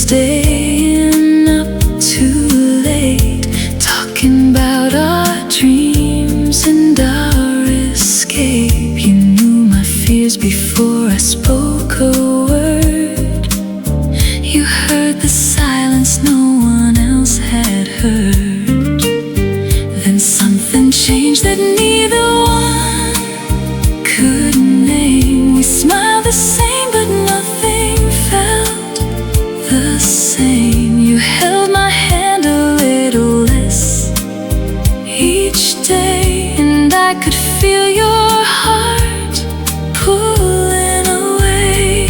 staying up too late, talking about our dreams and our escape. You knew my fears before I spoke a word. You heard the silence no one else had heard. Then something changed that neither one could name. We smiled the same, but nothing felt the same. You held my hand a little less each day, and I could feel your heart pulling away.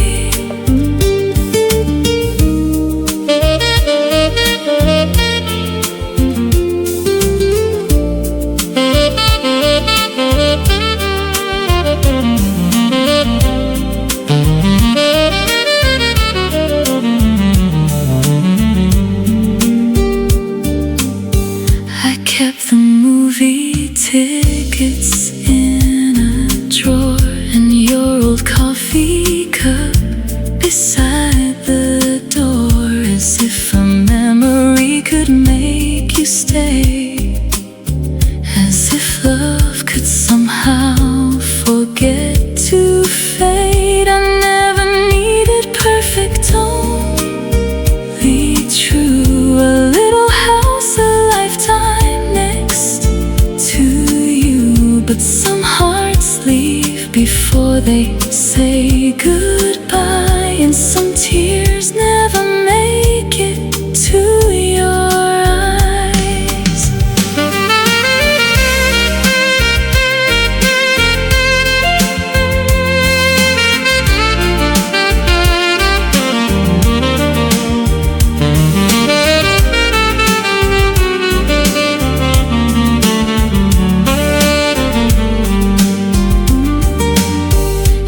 I kept the movie tickets in a drawer, and your old coffee cup beside the door, as if a memory could make you stay, as if love could somehow forget to fade. I never needed perfect, only true. A little house, a lifetime next to you. But some hearts leave before they say goodbye, and some tears never make it to your eyes.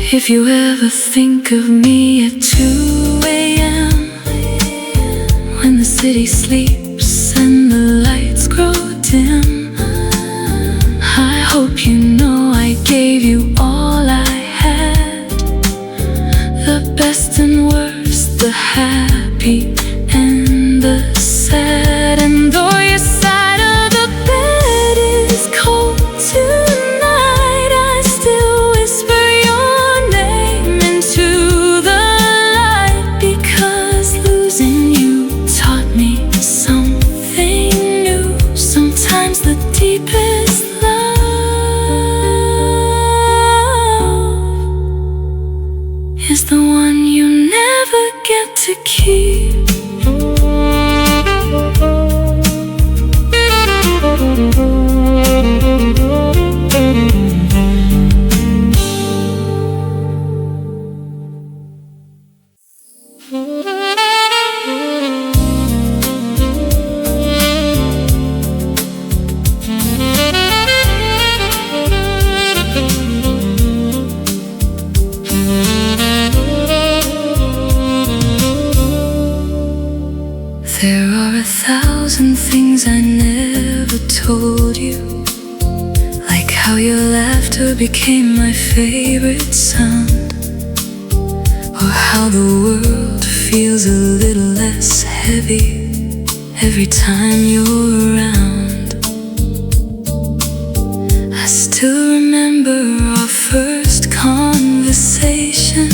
If you ever think of me at 2 a.m., when the city sleeps and the lights grow dim, I hope you know I gave you all I had, the best and worst, the happy and the sad. And though your side of the bed is cold tonight, I still whisper your name into the light, because losing you taught me something new. Sometimes the deepest love is the one you never get to keep. There are 1,000 things I never told you, like how your laughter became my favorite sound, or how the world feels a little less heavy every time you're around. I still remember our first conversation,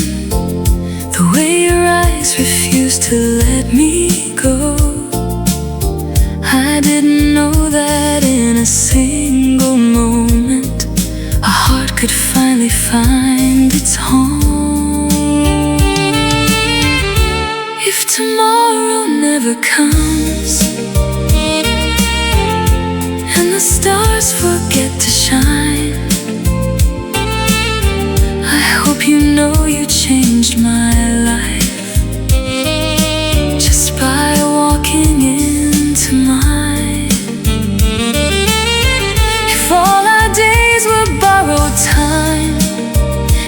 the way your eyes refused to let me go. I didn't know that in a single moment a heart could finally find its home. If tomorrow never comes and the stars forget to shine, I hope you know you changed my life just by walking into mine. If all our days were borrowed time,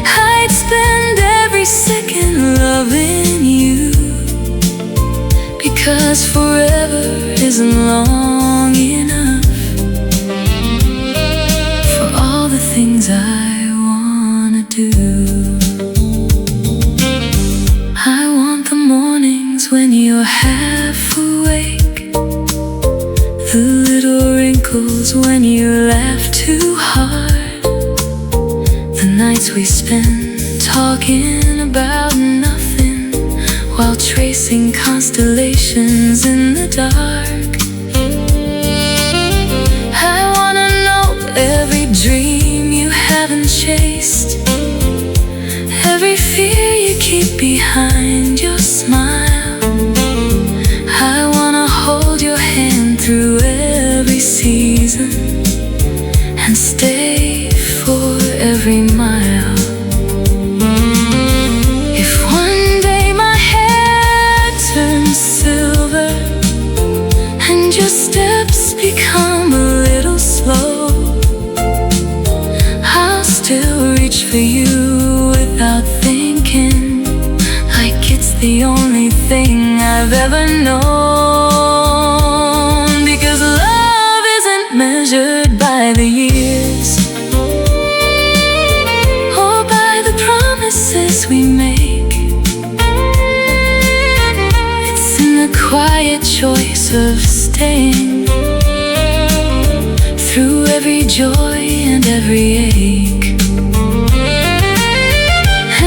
I'd spend every second loving you, because forever isn't long enough for all the things I wanna do. I want the mornings when you you're half awake, the little wrinkles when you laugh too hard, the nights we spend talking about nothing while tracing constellations in the dark. I wanna know every dream you haven't chased, every fear you keep behind your smile. I wanna hold your hand through every season and stay for every mile. If one day my hair turns silver and your steps become a little slow, I'll still reach for you without thinking, like it's the only thing I've ever known. Because love isn't measured by the years or by the promises we make. It's in the quiet choice of staying through every joy and every ache.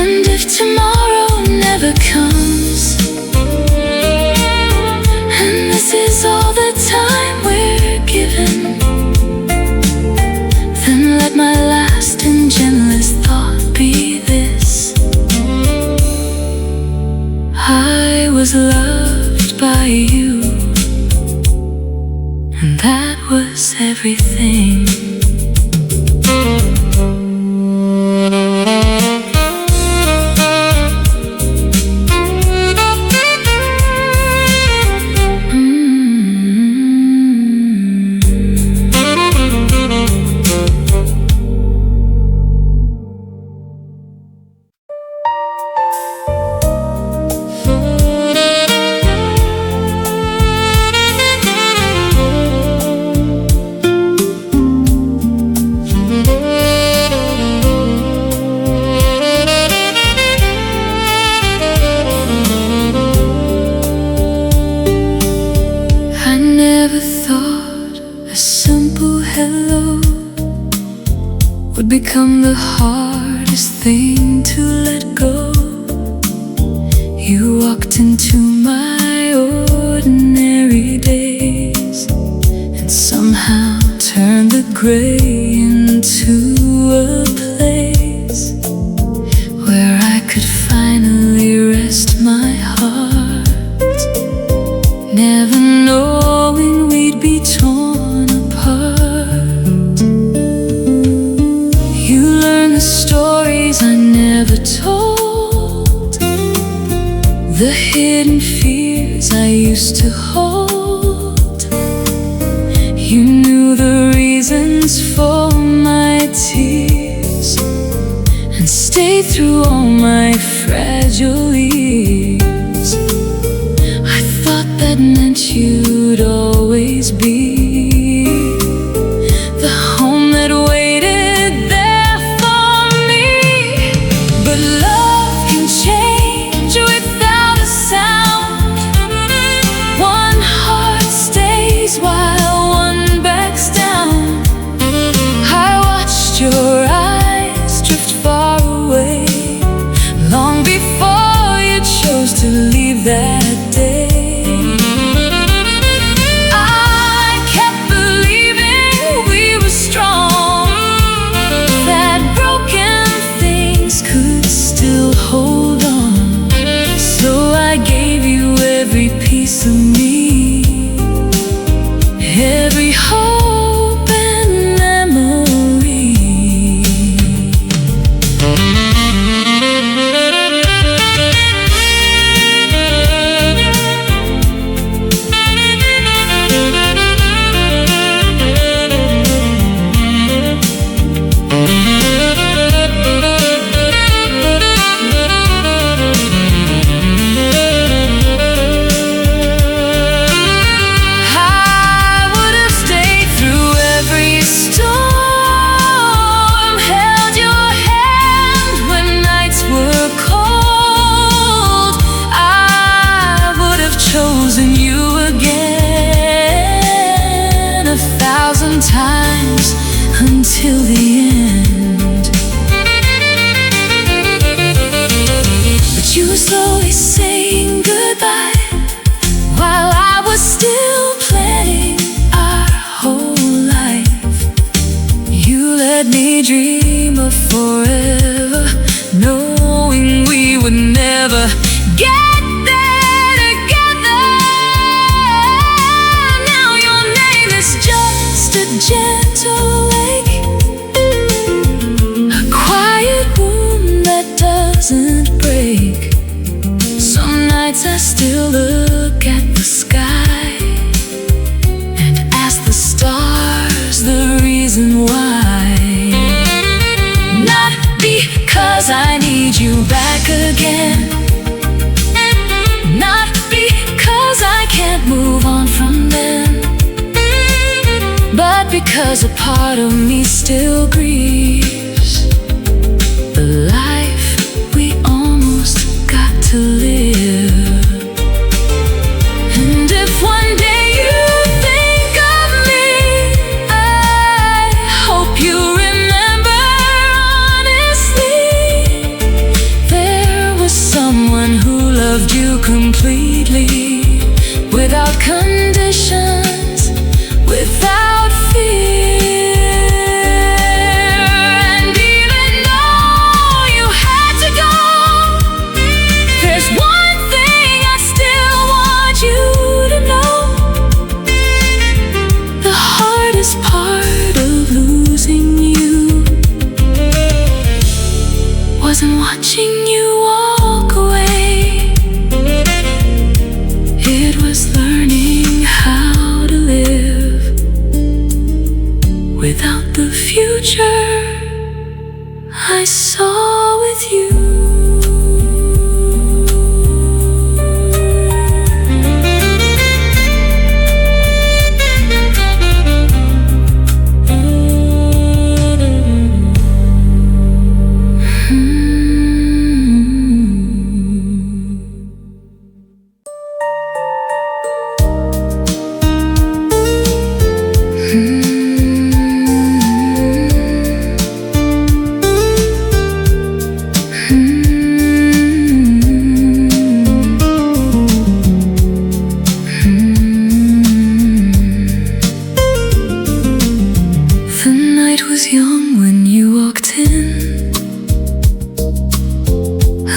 And if tomorrow never comes, and this is all the time we're given, then let my last and gentlest thought be this: I was loved by you, and that was everything. Would become the hardest thing to let go. You walked into my ordinary days and somehow turned the gray into a place where I could finally rest my heart, never knowing we'd be torn apart. The stories I never told, the hidden fears I used to hold. You knew the reasons for my tears and stayed through all my fragile years. I thought that meant you'd always be the home that waited. While one backs down, I watched your eyes drift far away long before you chose to leave that day. I kept believing we were strong, that broken things could still hold on. So I gave you every piece of me, till the end. But you were slowly saying goodbye while I was still planning our whole life. You let me dream of forever, knowing we would never get there together. Now your name is just a gentle lake, a quiet wound that doesn't break. Some nights I still look at the sky and ask the stars the reason why. Not because I need you back again, not because I can't move on from them, but because a part of me still grieves the life we almost got to live. And if one day you think of me, I hope you remember honestly, there was someone who loved you completely, without conditions, without fear. And even though you had to go, there's one thing I still want you to know. The hardest part of losing you wasn't watching you walk away, it was learning how to live without the future I saw with you. Young when you walked in,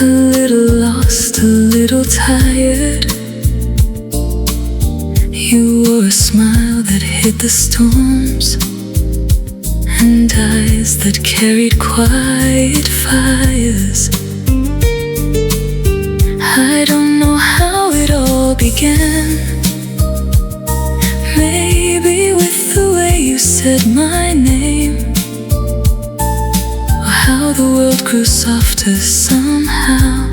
a little lost, a little tired. You wore a smile that hid the storms, and eyes that carried quiet fires. I don't know how it all began, maybe with the way you said my name, how the world grew softer somehow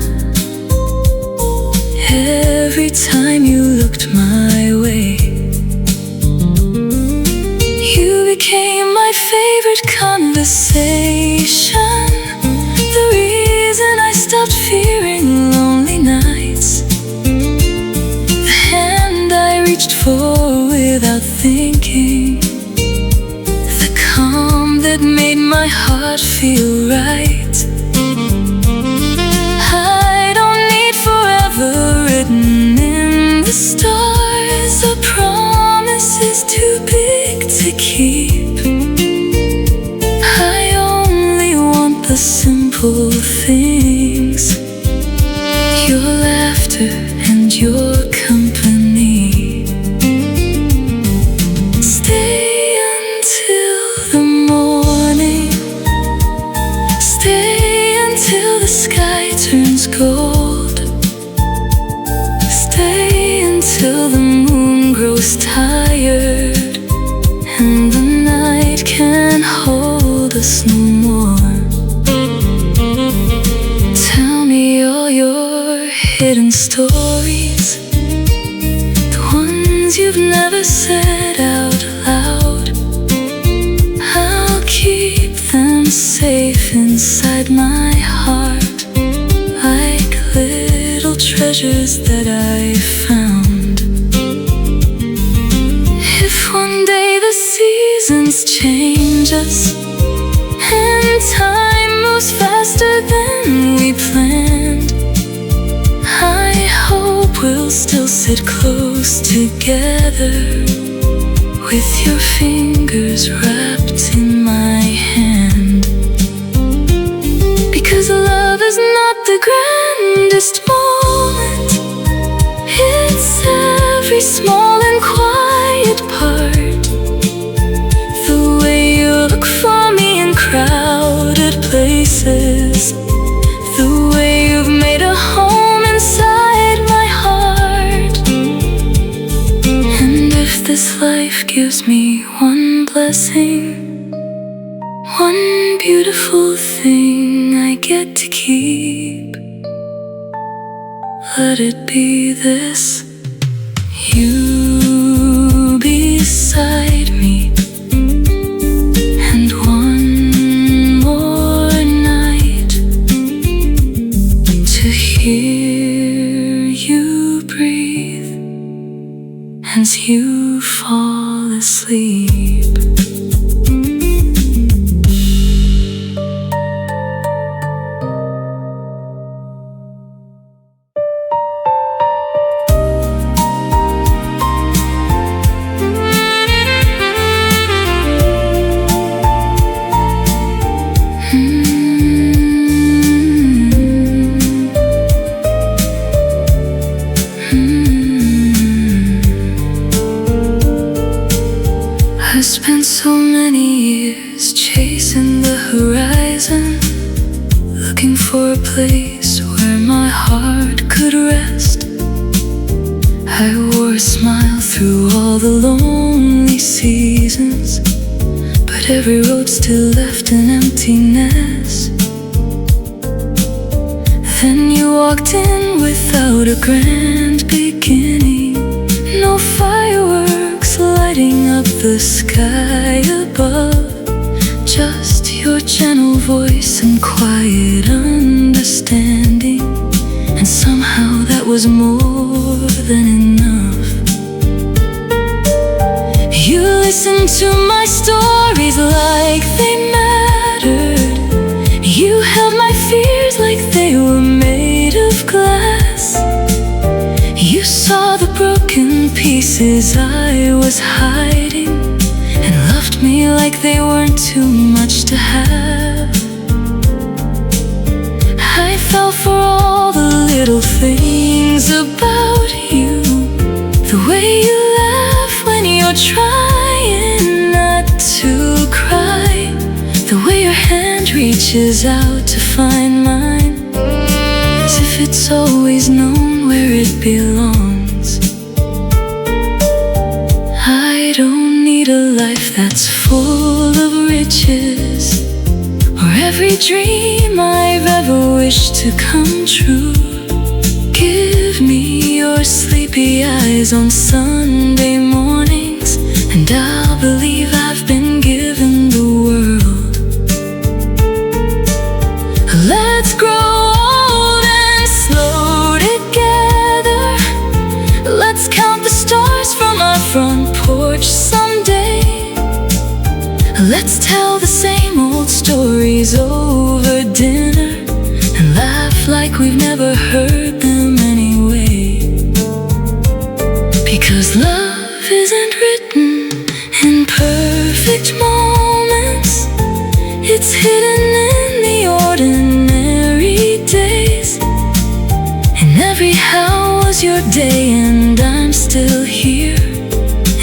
every time you looked my way. You became my favorite conversation, the reason I stopped fearing lonely nights, the hand I reached for without thinking, the calm that made my heart feel right. I don't need forever written in the stars, a promise is too big to keep. I only want the simple things, your laughter and your company. Stay until the morning, stay until the sky turns gold, stay until the moon grows tired and the night can't hold us no more. Tell me all your hidden stories, the ones you've never said out loud. I'll keep them safe inside my heart, like little treasures that I found. If one day the seasons change us, time moves faster than we planned. I hope we'll still sit close together, with your fingers wrapped in my hand. Because love is not the grandest moment, it's every small and quiet part. The way you look for me in crowded places, the way you've made a home inside my heart. And if this life gives me one blessing, one beautiful thing I get to keep, let it be this: you beside me, and one more night to hear you breathe as you fall asleep. I spent so many years chasing the horizon, looking for a place where my heart could rest. I wore a smile through all the lonely seasons, but every road still left an emptiness. Then you walked in without a grand beginning, no fireworks lighting up the sky above, just your gentle voice and quiet understanding. And somehow that was more than enough. You listened to my stories like they mattered. You held my fears like they were made of glass. You saw the broken pieces I was hiding, and loved me like they weren't too much to have. I fell for all the little things about you, the way you laugh when you're trying not to cry, the way your hand reaches out to find mine, as if it's always known where it belongs. I don't need a life that's full of riches, or every dream I've ever wished to come true. Give me your sleepy eyes on Sunday mornings, and I'll believe I've been given the world. Let's grow old and slow together. Let's count the stars from our front porch someday. Let's tell the same old stories over dinner, and laugh like we've never heard them anyway. Because love isn't written in perfect moments, it's hidden in the ordinary days. And every how was your day, and I'm still here,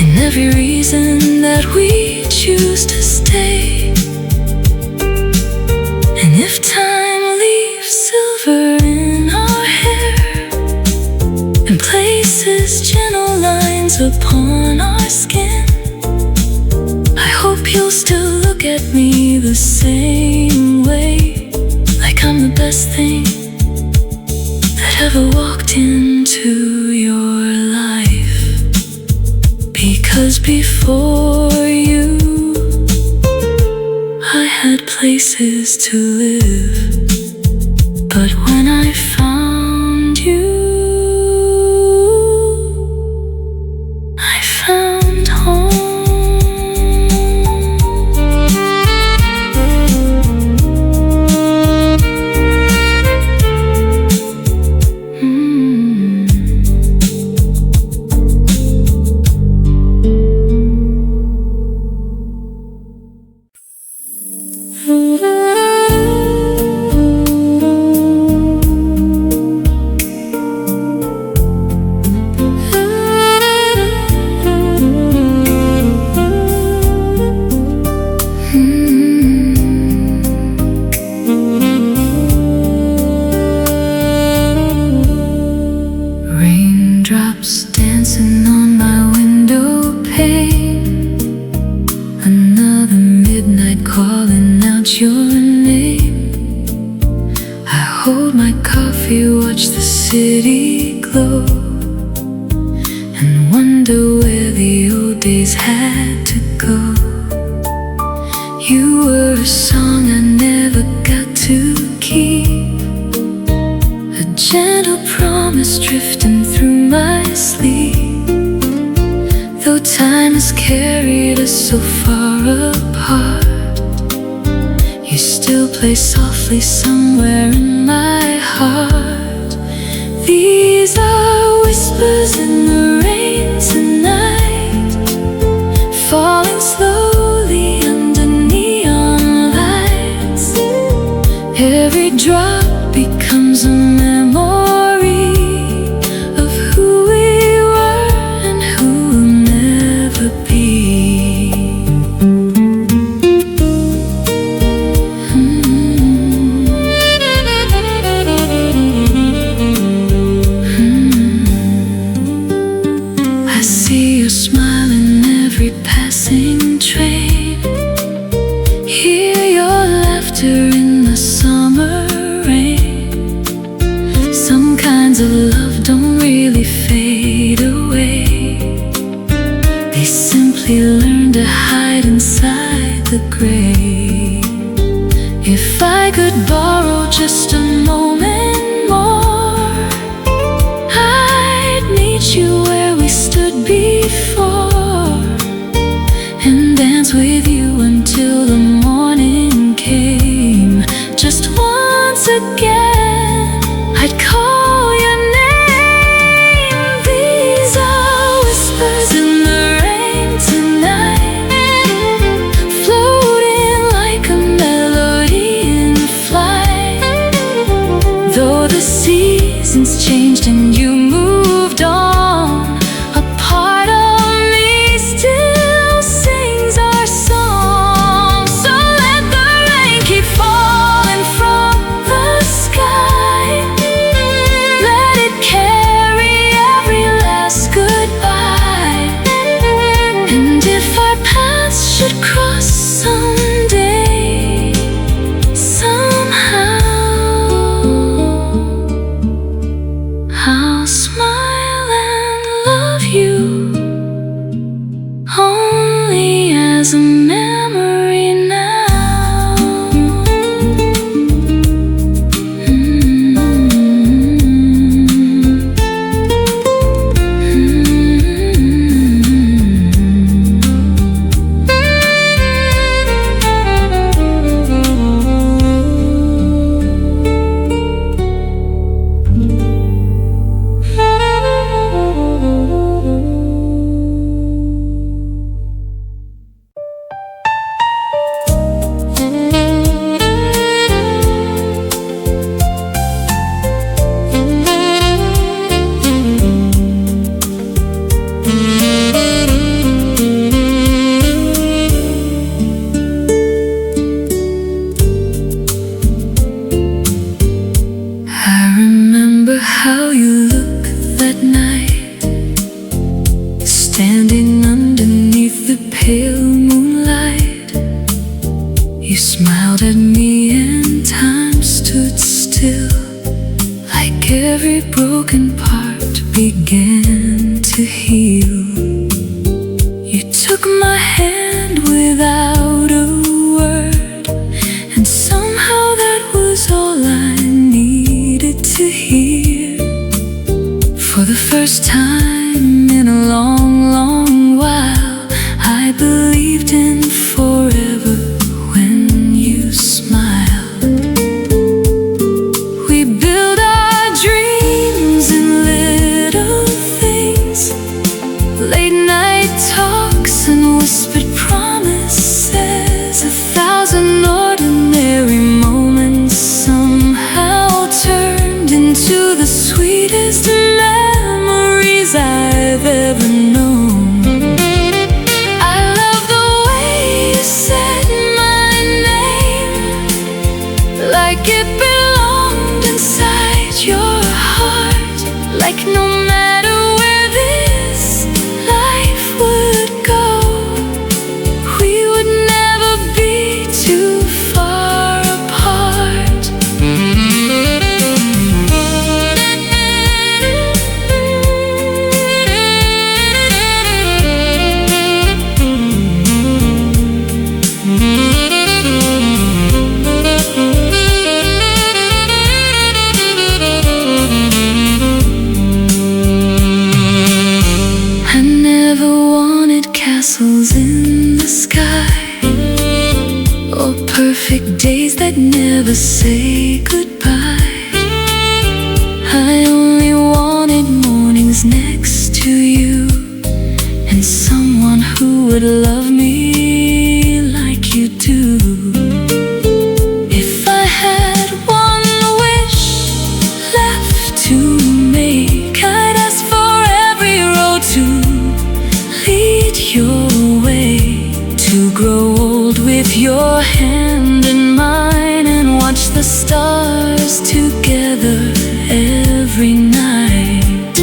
and every reason that we choose to stay. And if time leaves silver in our hair, and places gentle lines upon our skin, I hope you'll still look at me the same way, like I'm the best thing that ever walked into your life. Because before you, I had places to live, but when I found you, I found home. dancing on my window pane. Another midnight calling out your name. I hold my coffee, watch the city glow, and wonder where the old days had to go. You were a song I never got to keep, a gentle promise drifting through my sleep. Though time has carried us so far apart, you still play softly somewhere in my heart. These are whispers in the rain tonight, falling slowly under neon lights. Every drop becomes a memory of who we were and who will never be. I see your smile in every passing train, hear your laughter in the summer rain. Some kinds of love don't really fade away, they simply learn to hide inside the gray. If I could borrow just a moment more, I'd meet you where we stood before, and dance with you until the morning came. Just once again, I'd call your name. These are whispers in the rain tonight, floating like a melody in flight. Though the seasons changed and you moved on, a part of me still sings our song. So let the rain keep falling from the sky, let it carry every last goodbye. And if our paths should cross someday, somehow, I'll smile and love you, only as a memory now. I remember how you looked that night, standing underneath the pale moonlight. You smiled at me and time stood still, like every broken part began to heal. You took my hand without a word, and somehow that was all I needed to hear. For the first time in a long, long while, I believed in forever when you smiled. We built our dreams in little things, late night talks and whispered promises. 1,000 ordinary moments somehow turned into the sweetest memories I've ever known. I love the way you said my name, like it belonged inside your heart, like no matter where this never wanted castles in the sky, or perfect days that never say goodbye. I only wanted mornings next to you, and someone who would love me like you do. If I had one wish left to make, I'd ask for every road to lead your way, to grow old with your hand in mine and watch the stars together every night.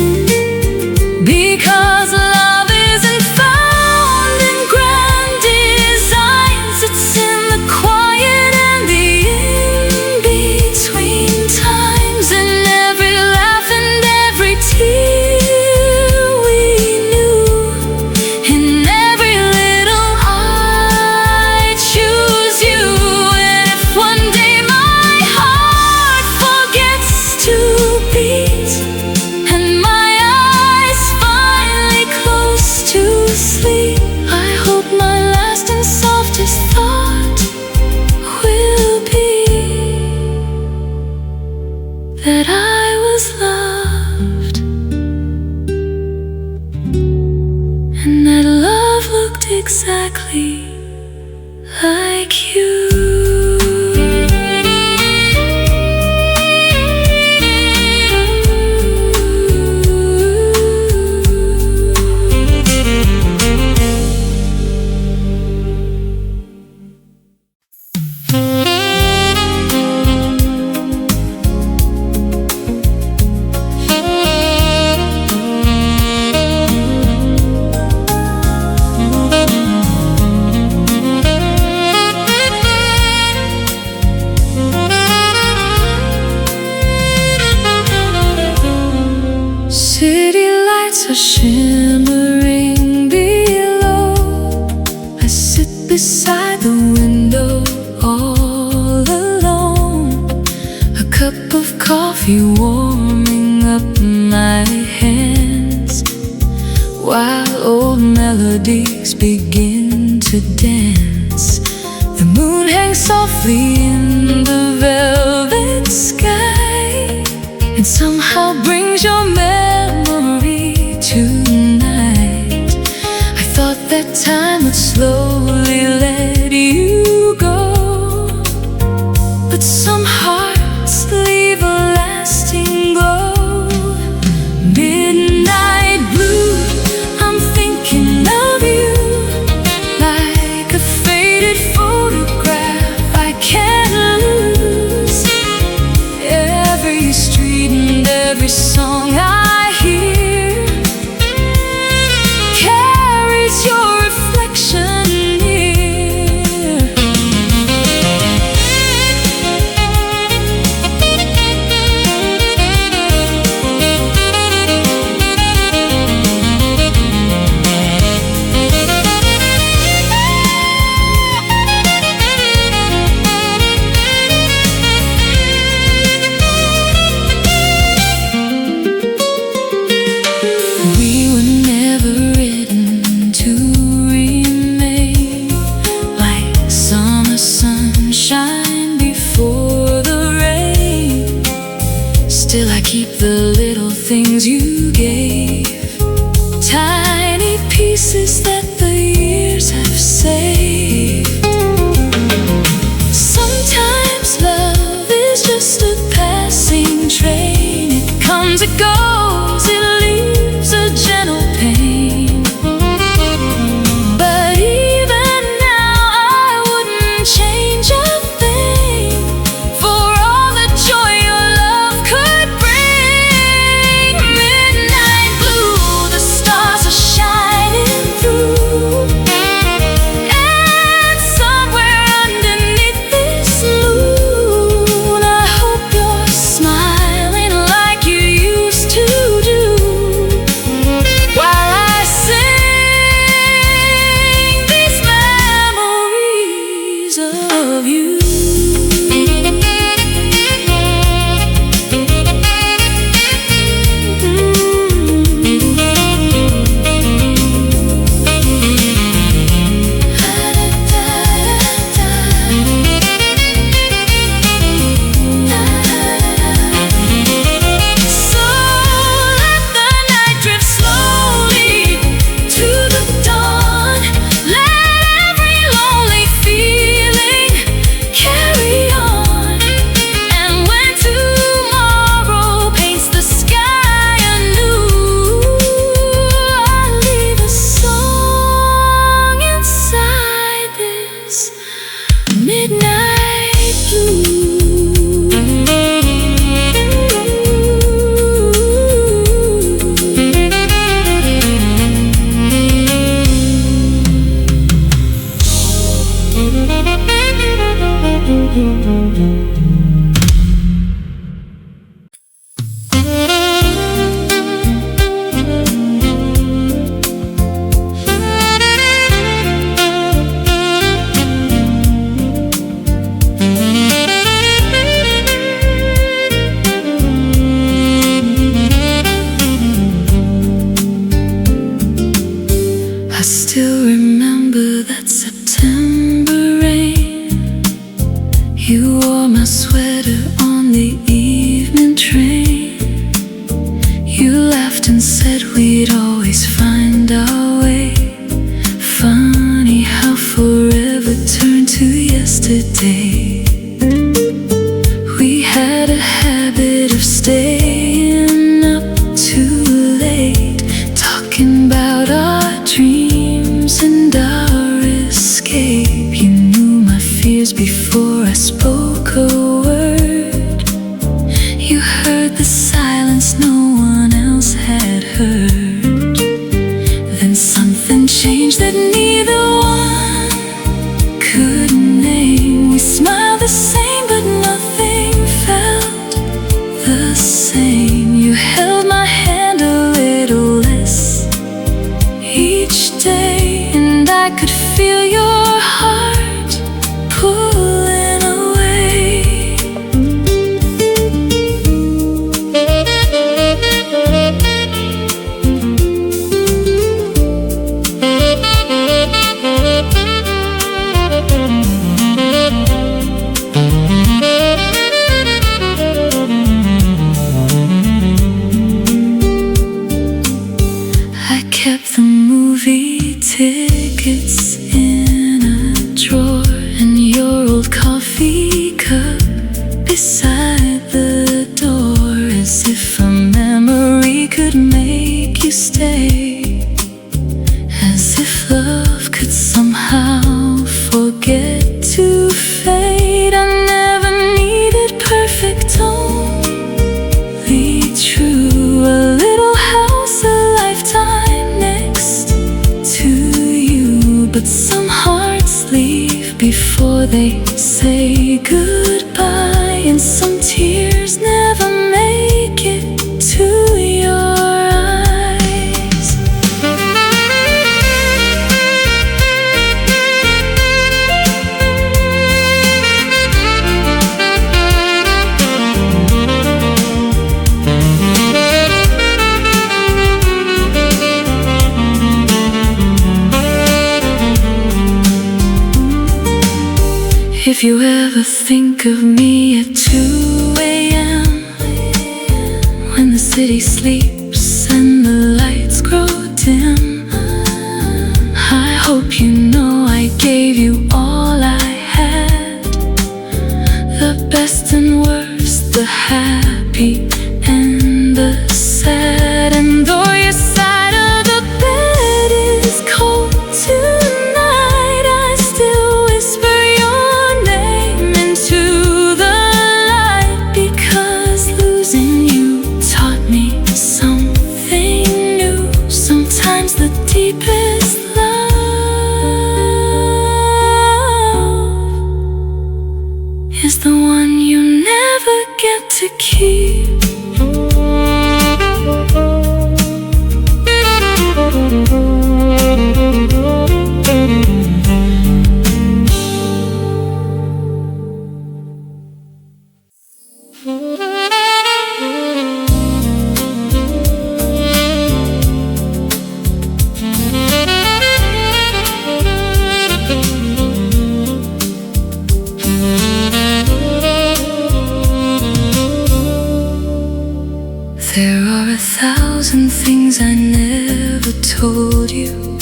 Because love isn't found in grand designs, it's in the quiet and the in-between times, in every laugh and every tear we knew, in every little I choose you. And if one day my heart forgets to beat, and my eyes finally close to sleep, I hope my last and softest thought will be that I was loved, and that love looked exactly like you. City lights are shimmering below. I sit beside the window all alone, a cup of coffee warming up my hands, while old melodies begin to dance. The moon hangs softly in the velvet sky, and somehow brings your memory tonight. I thought that time would slowly let you go, but some hearts leave a lasting glow. Midnight blue, I'm thinking of you, like a faded photograph I can't lose. Every street and every song I hear carries your reflection near. We were never written to remain, like summer sunshine before the rain. Still I keep the little things you gave, tiny pieces that the years have saved. Sometimes love is just a passing train. It comes, it goes, it leaves a gentle pain. But even now I wouldn't change a thing for all the joy your love could bring. Midnight blue, the stars are shining through, and somewhere underneath this moon, I hope you're smiling like you used to. find our way. Funny how forever turned to yesterday. We had a habit of staying up too late, talking about our dreams and our escape. You knew my fears before I spoke a word. You heard the silence no one else had heard. Then something changed that neither one could name. We smiled the same, but nothing felt the same. You held my hand a little less each day, and I could feel your heart pulling away. I kept the movie tickets in a drawer, and your old coffee cup beside the door, as if a memory could make you stay, as if love could somehow forget to fade. I never needed perfect, only true. A little house, a lifetime next to you. But some hearts leave before they say goodbye, and some tears never make it to your eyes. If you ever think of me at 2 a.m., when the city sleeps and the lights grow dim, I hope you know I gave you all I had, the best and worst, the happy and the sad. And though your side of the bed is cold tonight, I still whisper your name into the light, because losing you taught me something new. Sometimes the deepest love is the one you never get to keep. There are 1,000 things I never told you,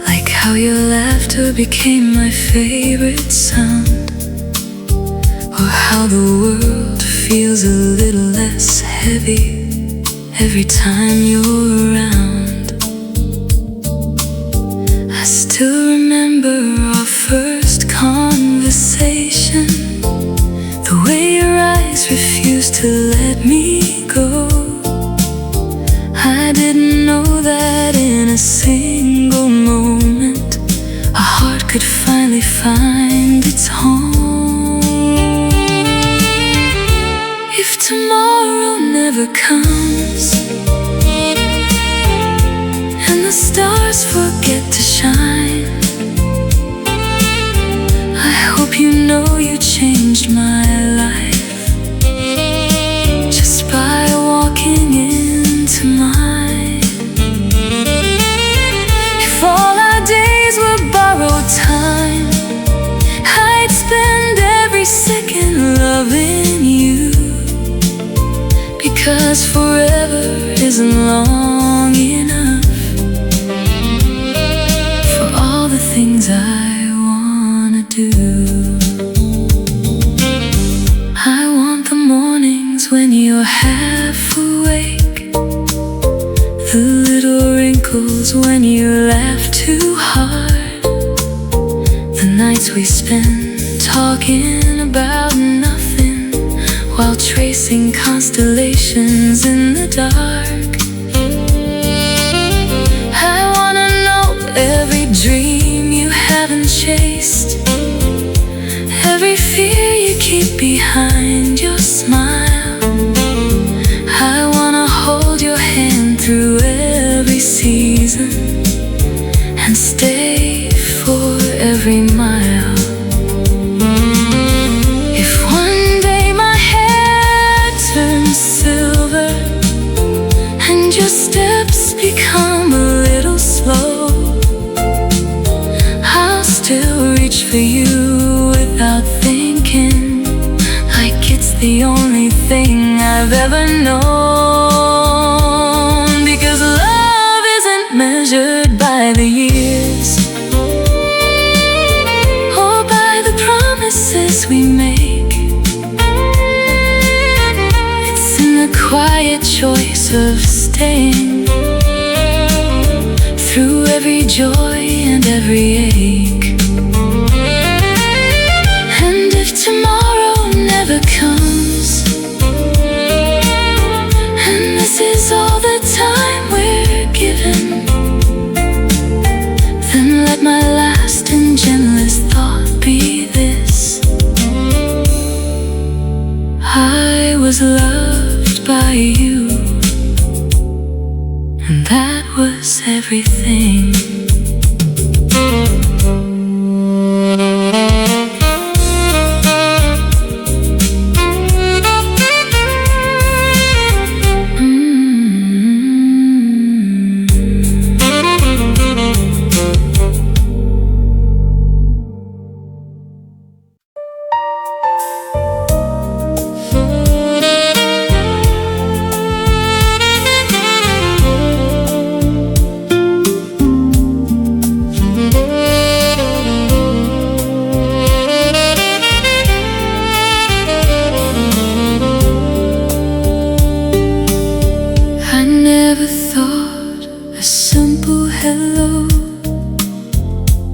like how your laughter became my favorite sound, or how the world feels a little less heavy every time you're around. I still remember our first conversation, the way your eyes refused to let me go. I didn't know that in a single moment a heart could finally find its home. If tomorrow never comes and the stars forget to shine, I hope you know you changed my life just by walking into mine. If all our days were borrowed time, I'd spend every second loving you, because forever isn't long enough you laugh too hard, the nights we spend talking about nothing while tracing constellations in the dark. I wanna know every dream you haven't chased, every fear you keep behind your smile. I wanna hold your hand through every season and stay for every mile. If one day my hair turns silver and your steps become a little slow, I'll still reach for you without thinking, like it's the only thing I've ever known. Because love isn't measured by the years or by the promises we make. It's in the quiet choice of staying through every joy and every ache. And if tomorrow never comes, and this is all the time we're given, then let my last and gentlest thought be this: I was loved by you, and that was everything.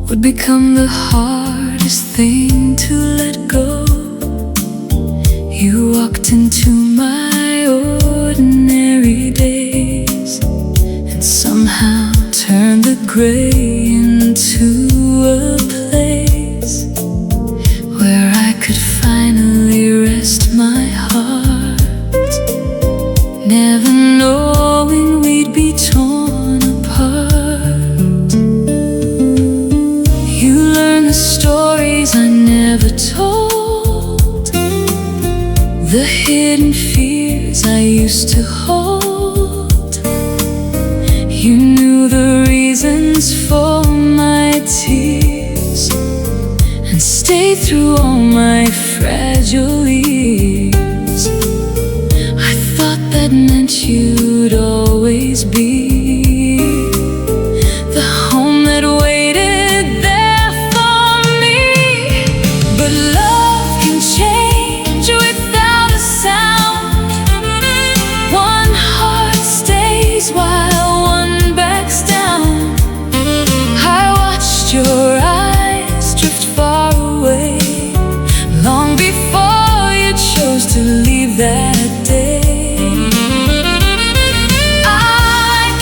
Would become the hardest thing to let go. You walked into my ordinary days and somehow turned the gray into a place where I could finally rest my heart, never knowing we'd be torn apart. Stories I never told, the hidden fears I used to hold. You knew the reasons for my tears and stayed through all my fragile years. I thought that meant you'd always be the home that waited. While one backs down, I watched your eyes drift far away long before you chose to leave that day. I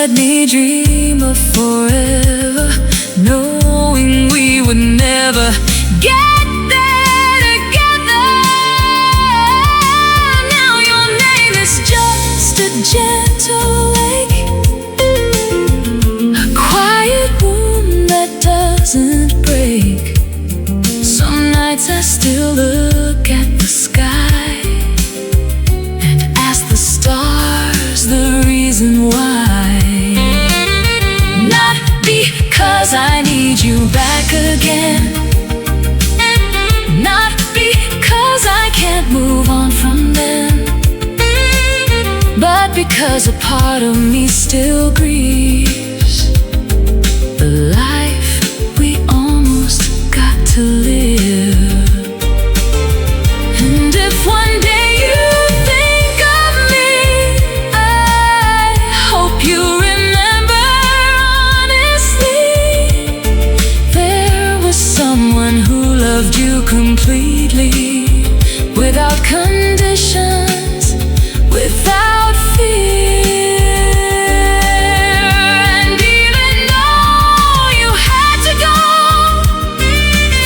let me dream of forever, knowing we would never get there together. Now your name is just a gentle lake, a quiet wound that doesn't break. Some nights I still look at the sky and ask the stars the reason why. Not because I need you back again, not because I can't move on from them, but because a part of me still grieves the life we almost got to live. And if one day you think of me, I hope you remember honestly, there was someone who loved you completely, without conditions, without fear. And even though you had to go,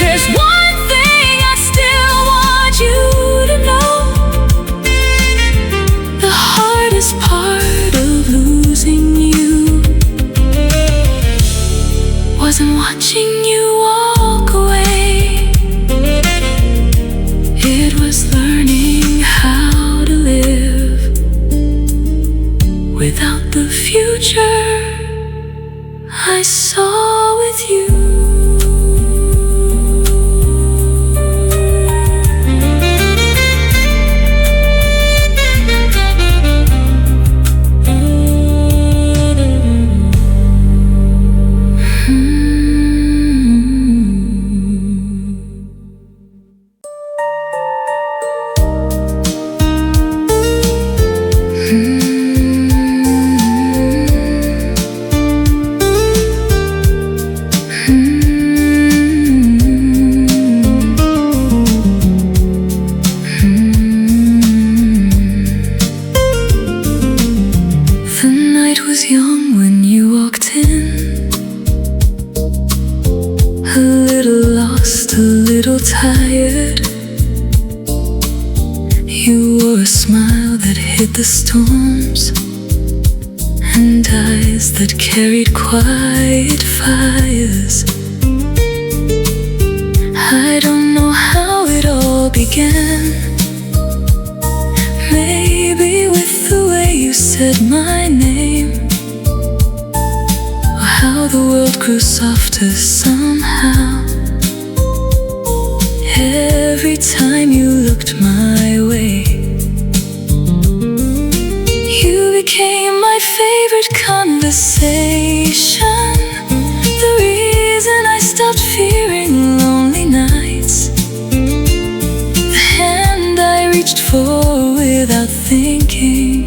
there's one thing I still want you to know. The hardest part of losing you wasn't watching you walk away, it was learning how to live without the future I saw with you. Young when you walked in, a little lost, a little tired. You wore a smile that hid the storms, and eyes that carried quiet fires. I don't know how it all began, maybe with the way you said my name, how the world grew softer somehow every time you looked my way. You became my favorite conversation, the reason I stopped fearing lonely nights, the hand I reached for without thinking,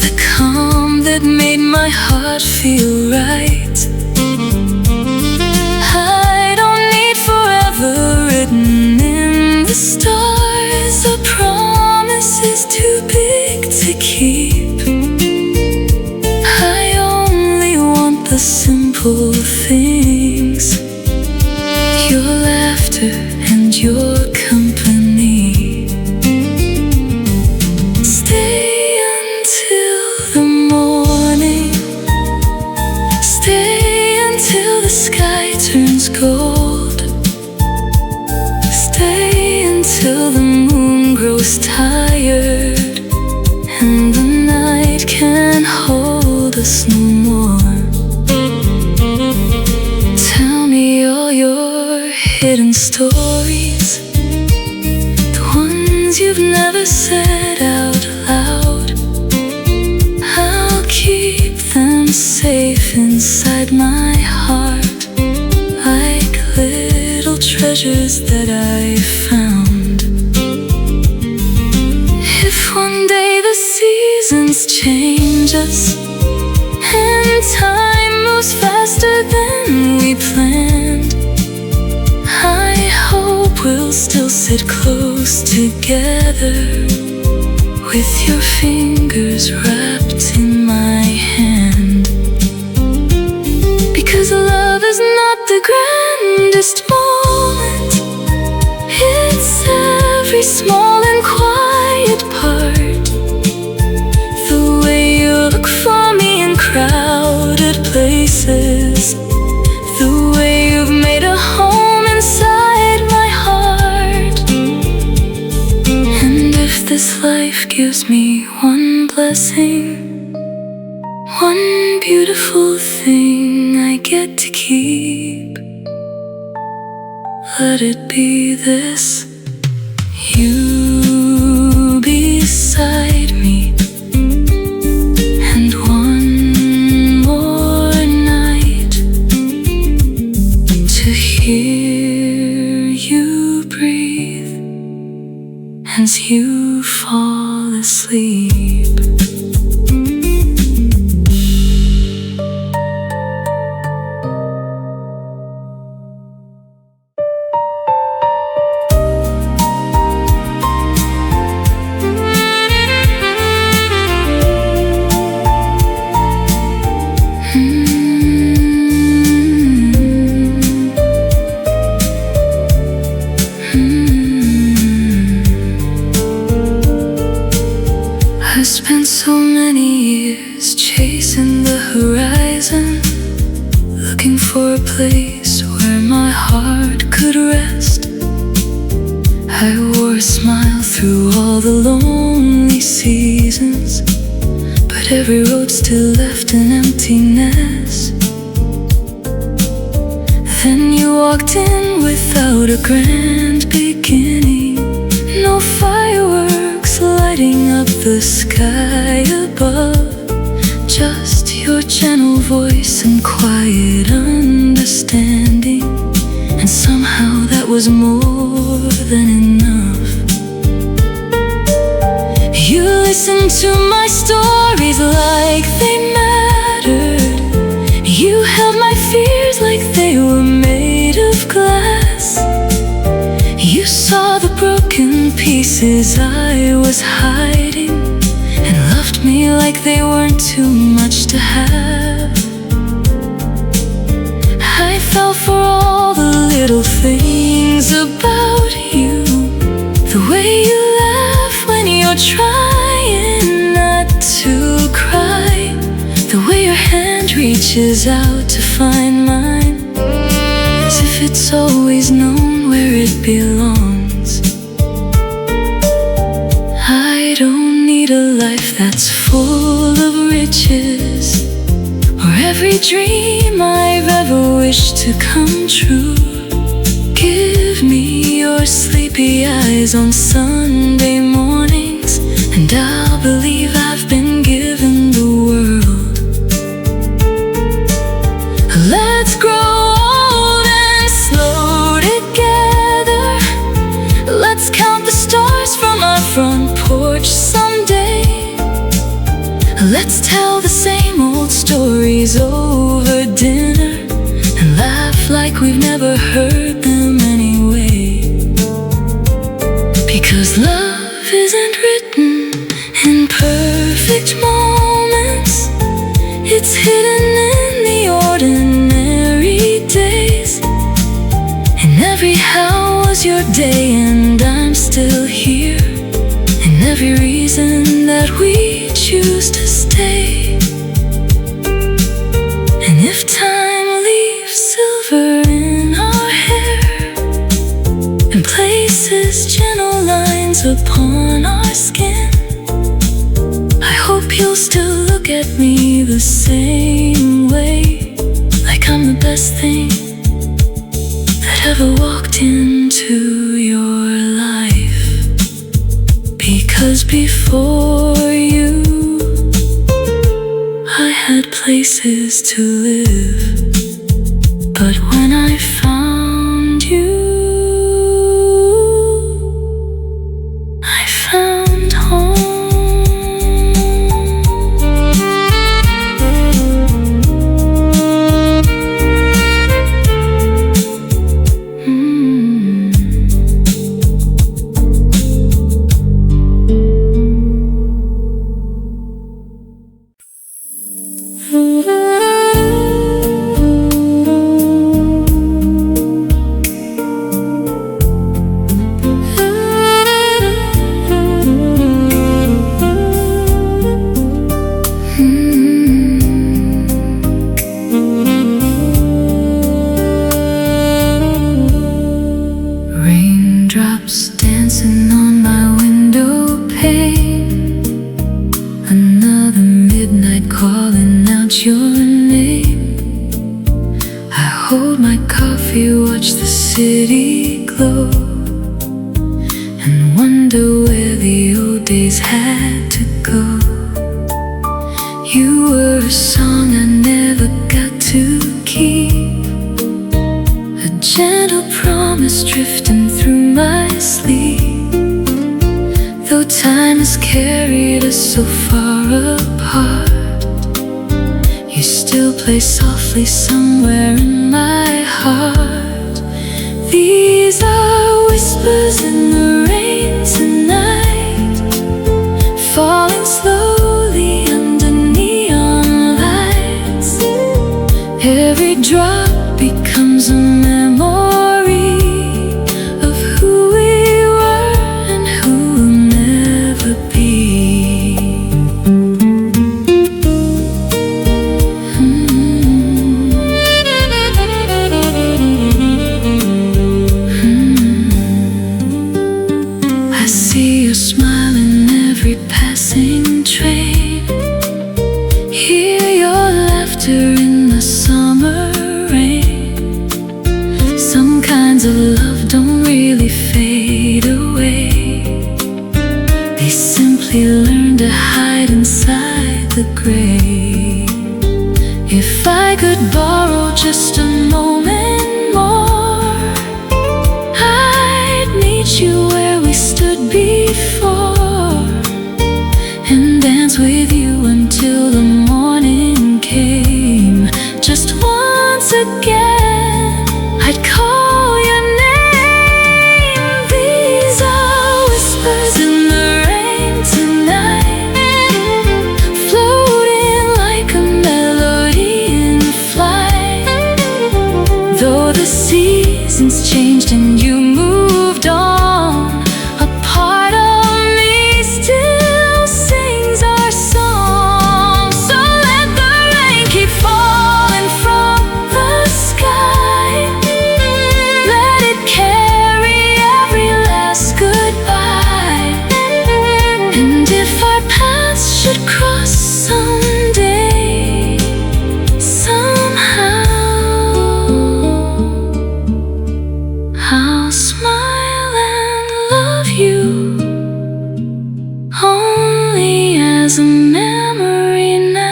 the calm that made my heart feel right. I don't need forever written in the stars, a promise is too big to keep. I only want the simple things, your laughter and your company. Stay until the morning, stay until the sky turns gold, stay until the moon grows tired and the night can't hold us no more. Tell me all your hidden stories, the ones you've never said out loud. I'll keep them safe inside my heart, like little treasures that I found. If one day the seasons change us and time moves faster than we planned, I hope we'll still sit close together, with your fingers wrapped in my hand. places, the way you've made a home inside my heart. And if this life gives me one blessing, one beautiful thing I get to keep, let it be this: you beside me, and one more night to hear you breathe as you fall asleep. I spent so many years chasing the horizon, looking for a place where my heart could rest. I wore a smile through all the lonely seasons, but every road still left an emptiness. Then you walked in without a grand beginning, no fireworks lighting up the sky above, just your gentle voice and quiet understanding. And somehow that was more than enough. You listened to my stories like they mattered. You held my fears like they were made of glass. You saw the broken pieces I was hiding, and loved me like they weren't too much to have. I fell for all the little things about you, the way you laugh when you're trying not to cry, the way your hand reaches out to find mine, as if it's always known where it belongs. I don't need a life that's full of riches, or every dream I've ever wished to come true. Give me your sleepy eyes on Sunday mornings, and I'll believe I've been given the world. Let's grow old and slow together. Let's count the stars from our front porch someday. Let's tell the same old stories over dinner, and laugh like we've never heard them anyway. Because love isn't written in perfect moments, it's hidden in the ordinary days. And every how was your day, and I'm still here, and every reason that we choose to stay. And if time leaves silver in our hair, and places gentle lines upon our skin, I hope you'll still look at me the same way, like I'm the best thing that ever walked into your life. Because before you, I had places to live, but when I found you, I found home. forget your name. I hold my coffee, watch the city glow, and wonder where the old days had to go. You were a song I never got to keep, a gentle promise drifting through my sleep. Though time has carried us so far apart, you still play softly somewhere in my heart. These are whispers in the rain tonight, falling slowly under neon lights. Every drop becomes a memory of who we were and who will never be. I see your smile in every passing train, hear your laughter in the summer rain. Some kinds of love don't really fade away, they simply learn to hide inside the grave. If I could borrow just a moment more, I'd meet you where we stood before, and dance with you until the morning came. Just once again, I'd call your name. These are whispers in the rain tonight, floating like a melody in flight. Though the seasons changed and you moved on, a part of me still sings our song. So let the rain keep falling from the sky, let it carry every last goodbye. And if our paths should cross someday, somehow, I'll smile and love you, only as a memory now.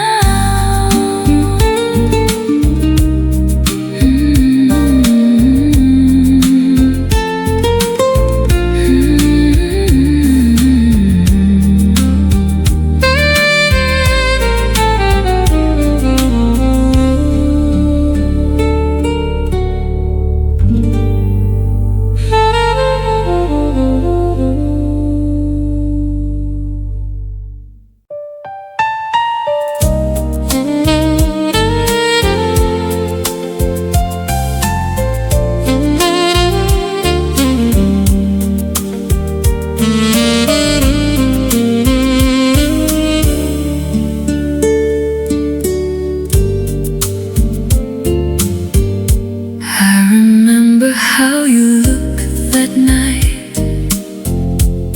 I remember how you looked that night,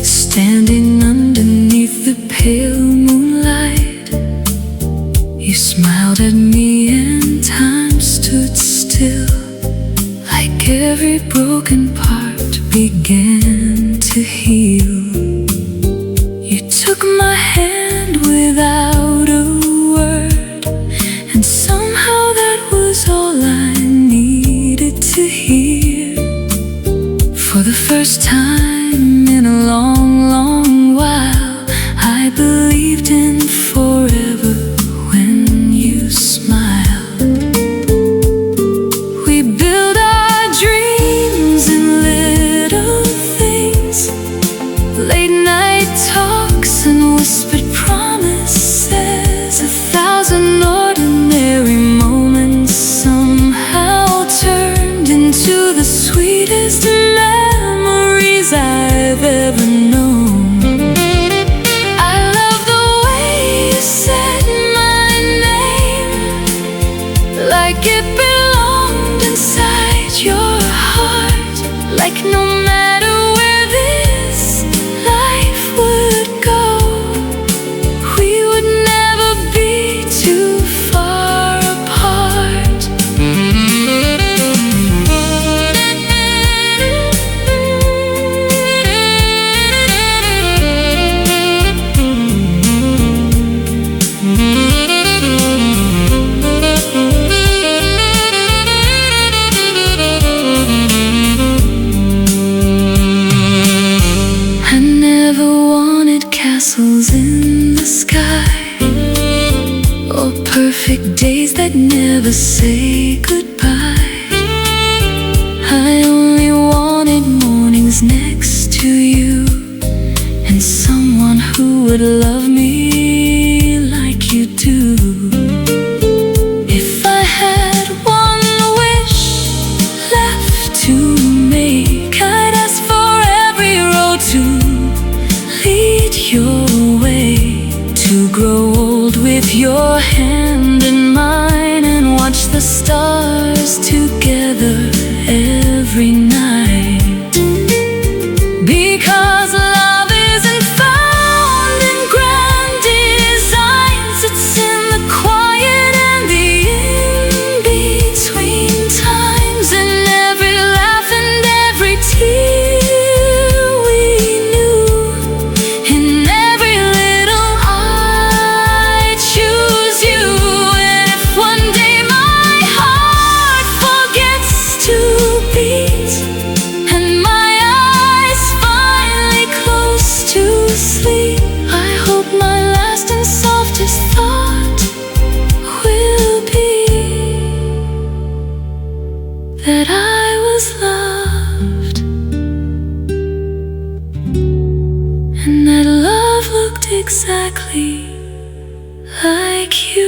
standing underneath the pale moonlight. You smiled at me and time stood still, like every broken part began to heal. You took my hand without a word, and somehow that was all I needed to hear. For the first time in a long, long while, I believed in forever when you smiled. We built our dreams in little things, late night talks and whispered promises. 1,000 ordinary moments somehow turned into the sweetest memories I've ever known. I love the way you said my name, like it belonged inside your heart, like no matter where this life would go, we would never be too far perfect days that never say goodbye. I only wanted mornings next to you, and someone who would love me like you do. If I had one wish left to make, I'd ask for every road to lead your way, to grow old with your hand in mine and watch the stars together every night. Because love isn't found in grand designs, it's in the quiet and the in-between times, in every laugh and every tear we knew, in every little I choose you. And if one day my heart forgets to beat and my eyes finally close to sleep, I hope my last and softest thought will be that I was loved, and that love looked exactly like you.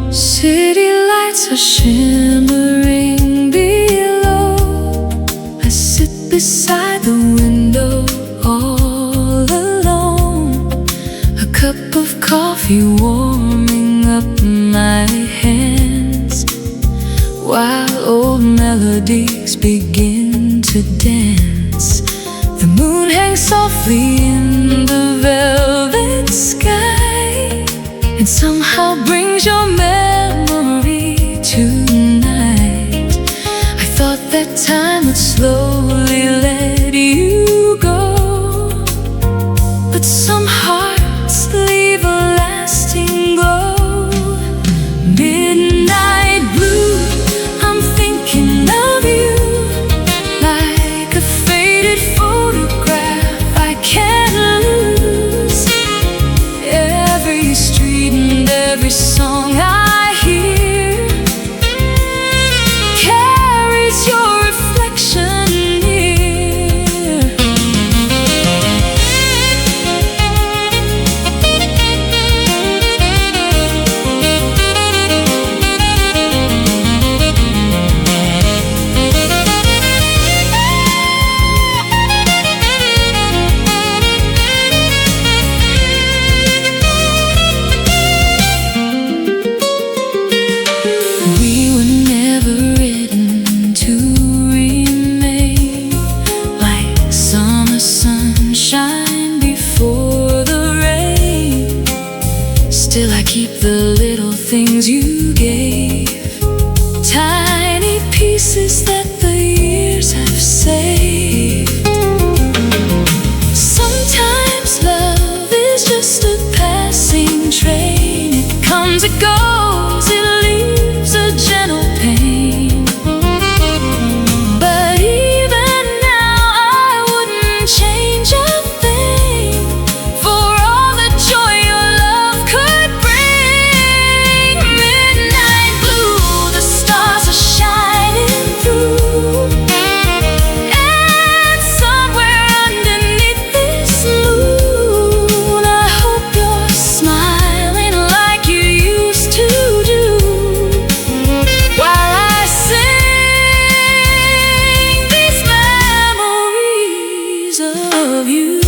City lights are shimmering below. I sit beside the window all alone, a cup of coffee warming up my hands, while old melodies begin to dance. The moon hangs softly in the velvet sky, and somehow brings your memory tonight. I thought that time would slowly let you go, but some hearts leave a lasting glow. Midnight blue, I'm thinking of you, like a faded photograph I can't lose. Every street and every song I hear carries your reflection near. We were never written to remain, like summer sunshine before the rain. Still I keep the little things you gave, tiny pieces that the years have saved. Sometimes love is just a passing train. It comes, it goes, it leaves a gentle pain. But even now I wouldn't change a thing for all the joy your love could bring. Midnight blue, the stars are shining through, and somewhere underneath this moon, I hope you're smiling like you used to do, while I sing these memories of you.